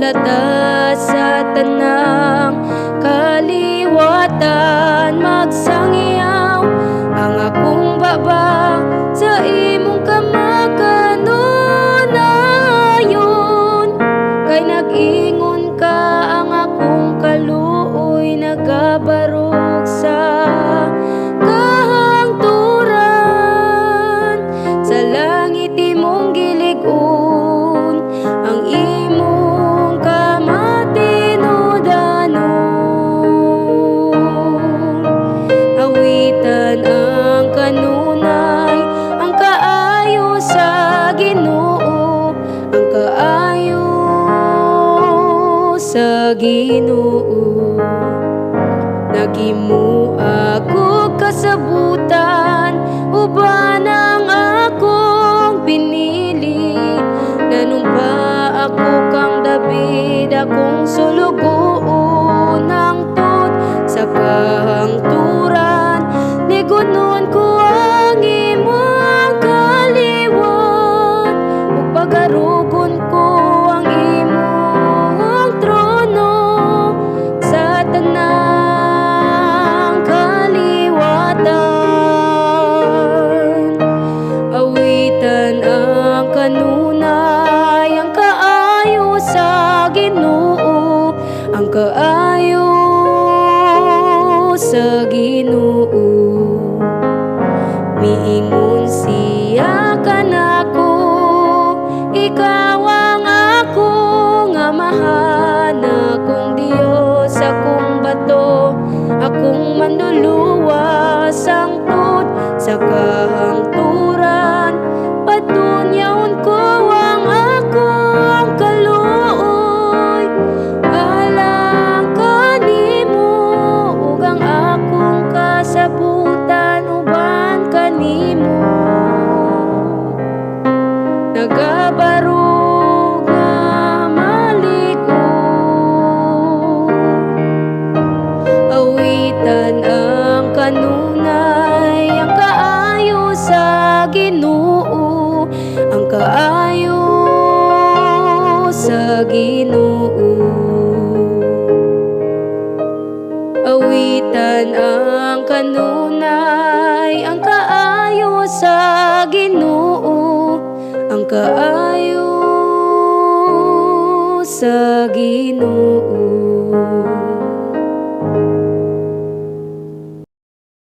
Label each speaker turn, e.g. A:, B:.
A: latas sa tanang kaliwatan. Magsangyaw ang akong baba sa imong kamakanunayon, kay nag-ingon ka ang akong kaluoy nagabarog sa kahangturan. Sa langit imong gilig-on ang imong kamatinudanon. Awitan ang kanunay, ang kaayo sa Ginoo, ang kaayo sa Ginoo. Naghimo ako kasabutan, uban ang akong pinili. Nanumpa ako kang David, akong sulugoon ang tut sa kahangturan. Nigunon ko ang imong kaliwat, ug pagarugon ko ang imong trono sa tanang kaliwatan. Awitan ang kanunay, ang kaayo sa Ginoo, ang kaayo sa Ginoo. Miingon siya kanako, ikaw ang akong amahan, akong Dios, akong bato, akong manluluwas, ang tut sa kahangturan. Patunyawon ko ang akong kaluoy alang kanimo, ug ang akong kasabutan uban kanimo. Nagabarog nga malig-on, awitan ang kanunay, ang kaayo sa Ginoo, ang kaayo sa Ginoo. Awitan ang kanunay, ang kaayo sa Ginoo, ang kaayo sa Ginoo.